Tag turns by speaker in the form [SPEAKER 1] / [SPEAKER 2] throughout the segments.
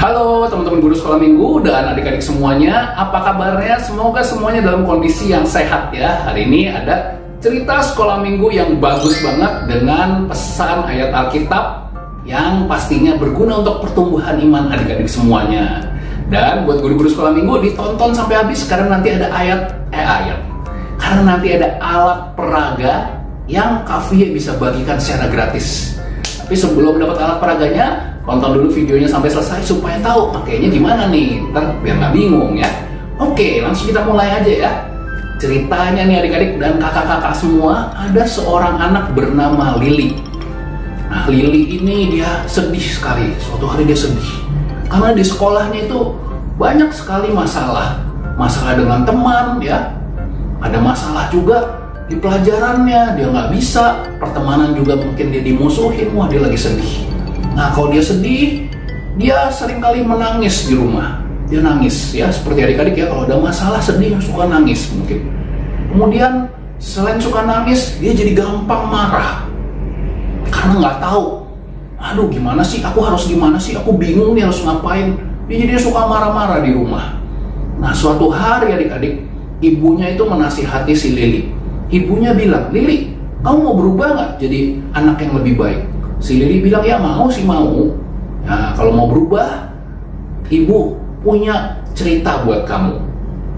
[SPEAKER 1] Halo teman-teman guru sekolah minggu dan adik-adik semuanya, apa kabarnya? Semoga semuanya dalam kondisi yang sehat ya. Hari ini ada cerita sekolah minggu yang bagus banget dengan pesan ayat Alkitab yang pastinya berguna untuk pertumbuhan iman adik-adik semuanya. Dan buat guru-guru sekolah minggu ditonton sampai habis karena nanti ada karena nanti ada alat peraga yang Kavie bisa bagikan secara gratis. Tapi sebelum dapat alat peraganya, tonton dulu videonya sampai selesai supaya tahu pakainya gimana nih, ntar biar nggak bingung ya. Oke, langsung kita mulai aja ya. Ceritanya nih adik-adik dan kakak-kakak semua, ada seorang anak bernama Lily. Nah, Lily ini dia sedih sekali. Suatu hari dia sedih karena di sekolahnya itu banyak sekali masalah. Masalah dengan teman ya, ada masalah juga di pelajarannya, dia nggak bisa, pertemanan juga mungkin dia dimusuhin. Wah, dia lagi sedih. Nah, kalau dia sedih, dia seringkali menangis di rumah. Dia nangis ya, seperti adik-adik ya, kalau ada masalah sedih suka nangis mungkin. Kemudian selain suka nangis, dia jadi gampang marah karena nggak tahu, aduh gimana sih, aku harus gimana sih, aku bingung nih harus ngapain. Dia suka marah-marah di rumah. Nah, suatu hari adik-adik, ibunya itu menasihati si Lily. Ibunya bilang, Lily, kamu mau berubah nggak jadi anak yang lebih baik? Si Lily bilang, ya mau sih mau. Nah, kalau mau berubah, ibu punya cerita buat kamu.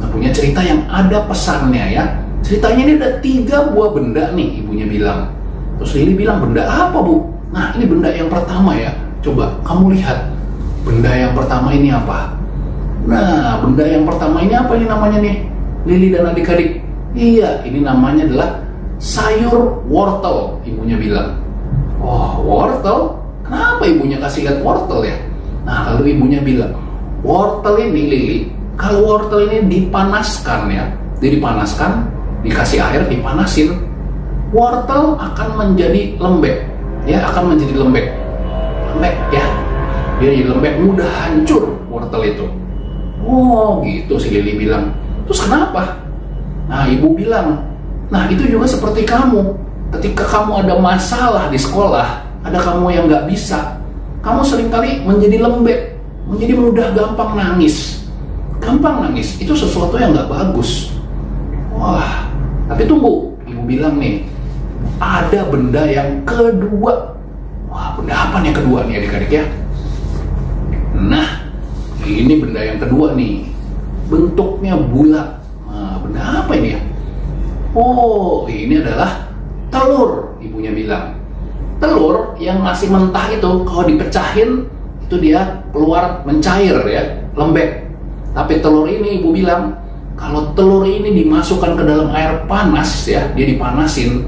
[SPEAKER 1] Nah, punya cerita yang ada pesannya ya. Ceritanya ini ada 3 buah benda nih, ibunya bilang. Terus Lily bilang, benda apa bu? Nah, ini benda yang pertama ya. Coba kamu lihat, benda yang pertama ini apa? Nah, benda yang pertama ini apa ini namanya nih, Lily dan adik-adik? Iya, ini namanya adalah sayur wortel, ibunya bilang. Oh, wortel? Kenapa ibunya kasih lihat wortel ya? Nah, lalu ibunya bilang, wortel ini Lily, kalau wortel ini dipanaskan ya, dia dipanaskan, dikasih air, dipanasin, wortel akan menjadi lembek, ya, akan menjadi lembek ya, dia jadi lembek, mudah hancur wortel itu. Oh, gitu si Lily bilang. Terus kenapa? Nah, ibu bilang, nah itu juga seperti kamu. Ketika kamu ada masalah di sekolah, ada kamu yang nggak bisa, kamu seringkali menjadi lembek, menjadi mudah gampang nangis. Gampang nangis, itu sesuatu yang nggak bagus. Wah, tapi tunggu, ibu bilang nih, ada benda yang kedua. Wah, benda apa nih yang kedua nih adik-adik ya? Nah, ini benda yang kedua nih, bentuknya bulat. Nah, benda apa ini ya? Oh, ini adalah telur, ibunya bilang. Telur yang masih mentah itu kalau dipecahin itu dia keluar mencair ya, lembek. Tapi telur ini ibu bilang, kalau telur ini dimasukkan ke dalam air panas ya, dia dipanasin,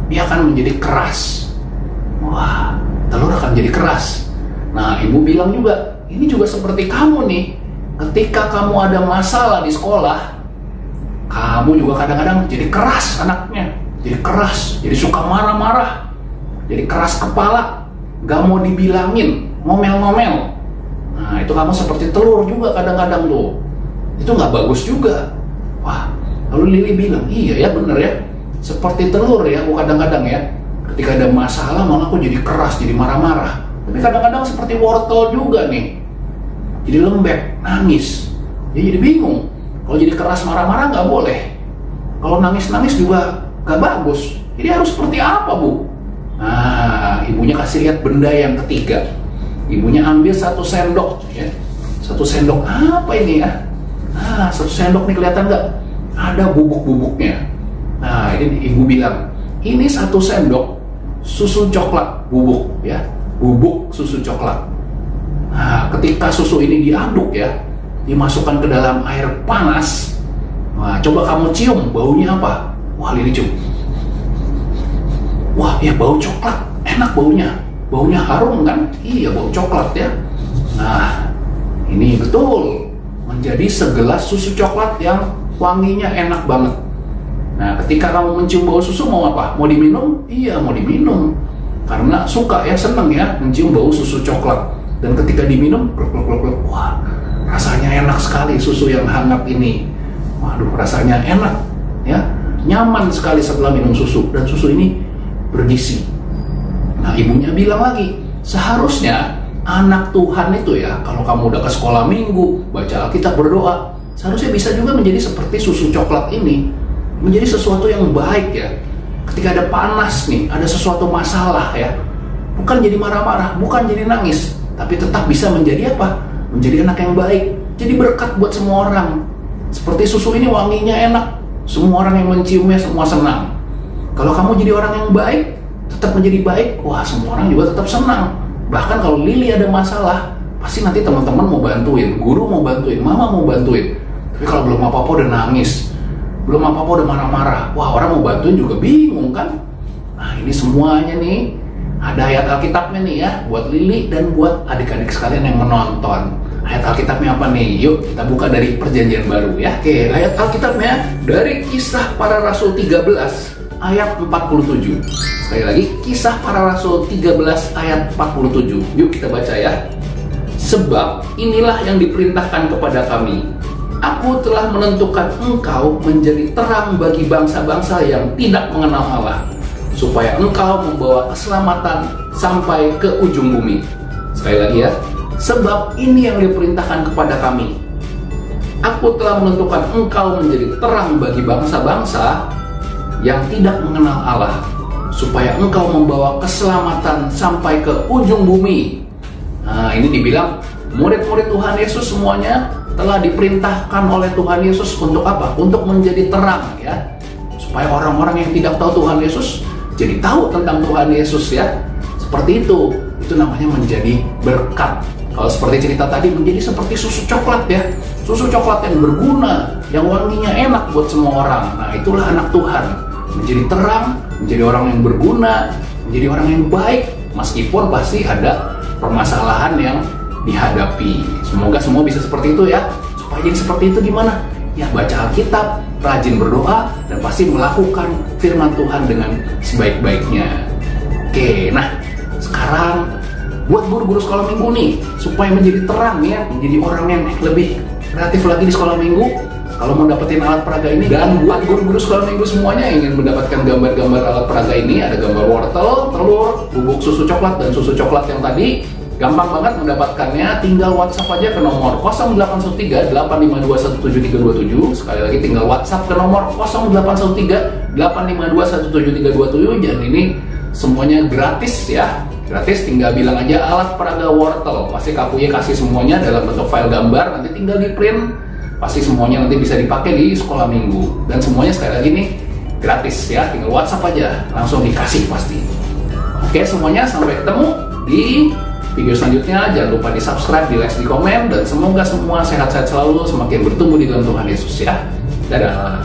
[SPEAKER 1] dia akan menjadi keras. Wah, telur akan jadi keras. Nah, ibu bilang juga, ini juga seperti kamu nih. Ketika kamu ada masalah di sekolah, kamu juga kadang-kadang jadi keras anaknya, jadi keras, jadi suka marah-marah, jadi keras kepala, gak mau dibilangin, ngomel-ngomel. Nah, itu kamu seperti telur juga kadang-kadang tuh. Itu gak bagus juga. Wah, lalu Lily bilang, iya ya bener ya, seperti telur ya aku kadang-kadang ya. Ketika ada masalah malah aku jadi keras, jadi marah-marah. Tapi kadang-kadang seperti wortel juga nih, jadi lembek, nangis. Dia jadi bingung. Kalau jadi keras marah-marah nggak boleh. Kalau nangis-nangis juga nggak bagus. Jadi harus seperti apa bu? Nah, ibunya kasih lihat benda yang ketiga. Ibunya ambil 1 sendok ya. 1 sendok apa ini ya? Nah, 1 sendok nih kelihatan nggak? Ada bubuk-bubuknya. Nah, ini ibu bilang, ini 1 sendok susu coklat bubuk ya. Bubuk susu coklat. Nah, ketika susu ini diaduk ya, dimasukkan ke dalam air panas. Nah, coba kamu cium baunya apa? Wah, Lily cium. Wah, ya bau coklat, enak baunya. Baunya harum kan? Iya, bau coklat ya. Nah, ini betul menjadi segelas susu coklat yang wanginya enak banget. Nah, ketika kamu mencium bau susu mau apa? Mau diminum? Iya, mau diminum. Karena suka ya, seneng ya mencium bau susu coklat. Dan ketika diminum, kluk, wah, rasanya enak sekali susu yang hangat ini. Waduh, rasanya enak ya, nyaman sekali setelah minum susu. Dan susu ini bergizi. Nah, ibunya bilang lagi, seharusnya anak Tuhan itu ya, kalau kamu udah ke sekolah minggu, baca Alkitab, berdoa, seharusnya bisa juga menjadi seperti susu coklat ini, menjadi sesuatu yang baik ya. Ketika ada panas nih, ada sesuatu masalah ya, bukan jadi marah-marah, bukan jadi nangis, tapi tetap bisa menjadi apa? Menjadi anak yang baik, jadi berkat buat semua orang. Seperti susu ini wanginya enak, semua orang yang menciumnya semua senang. Kalau kamu jadi orang yang baik, tetap menjadi baik, wah semua orang juga tetap senang. Bahkan kalau Lili ada masalah, pasti nanti teman-teman mau bantuin, guru mau bantuin, mama mau bantuin. Tapi kalau belum apa-apa udah nangis, belum apa-apa udah marah-marah, wah orang mau bantuin juga bingung kan. Nah ini semuanya nih, ada ayat Alkitabnya nih ya, buat Lili dan buat adik-adik sekalian yang menonton. Ayat Alkitabnya apa nih? Yuk kita buka dari Perjanjian Baru ya. Oke, ayat Alkitabnya dari Kisah Para Rasul 13 ayat 47. Sekali lagi, Kisah Para Rasul 13 ayat 47. Yuk kita baca ya. Sebab inilah yang diperintahkan kepada kami. Aku telah menentukan engkau menjadi terang bagi bangsa-bangsa yang tidak mengenal Allah, supaya engkau membawa keselamatan sampai ke ujung bumi. Sekali lagi ya. Sebab ini yang diperintahkan kepada kami. Aku telah menentukan engkau menjadi terang bagi bangsa-bangsa yang tidak mengenal Allah, supaya engkau membawa keselamatan sampai ke ujung bumi. Nah ini dibilang murid-murid Tuhan Yesus semuanya telah diperintahkan oleh Tuhan Yesus untuk apa? Untuk menjadi terang ya, supaya orang-orang yang tidak tahu Tuhan Yesus jadi tahu tentang Tuhan Yesus ya. Seperti itu namanya menjadi berkat. Kalau seperti cerita tadi, menjadi seperti susu coklat ya, susu coklat yang berguna, yang wanginya enak buat semua orang. Nah itulah anak Tuhan, menjadi terang, menjadi orang yang berguna, menjadi orang yang baik, meskipun pasti ada permasalahan yang dihadapi. Semoga semua bisa seperti itu ya. Supaya jadi seperti itu gimana? Ya baca Alkitab, rajin berdoa, dan pasti melakukan firman Tuhan dengan sebaik-baiknya. Oke, nah sekarang buat guru-guru sekolah minggu nih, supaya menjadi terang ya, menjadi orang yang lebih kreatif lagi di sekolah minggu. Kalau mau dapetin alat peraga ini, dan buat guru-guru sekolah minggu semuanya yang ingin mendapatkan gambar-gambar alat peraga ini, ada gambar wortel, telur, bubuk susu coklat, dan susu coklat yang tadi. Gampang banget mendapatkannya, tinggal WhatsApp aja ke nomor 0813-852-17327. Sekali lagi tinggal WhatsApp ke nomor 0813-852-17327. Dan ini semuanya gratis ya. Gratis, tinggal bilang aja alat peraga wortel. Pasti Kakuye kasih semuanya dalam bentuk file gambar, nanti tinggal di print. Pasti semuanya nanti bisa dipakai di sekolah minggu. Dan semuanya sekali lagi nih gratis ya, tinggal WhatsApp aja, langsung dikasih pasti. Oke semuanya, sampai ketemu di video selanjutnya. Jangan lupa di subscribe, di like, di komen. Dan semoga semua sehat-sehat selalu, semakin bertumbuh di dalam Tuhan Yesus ya. Dadah.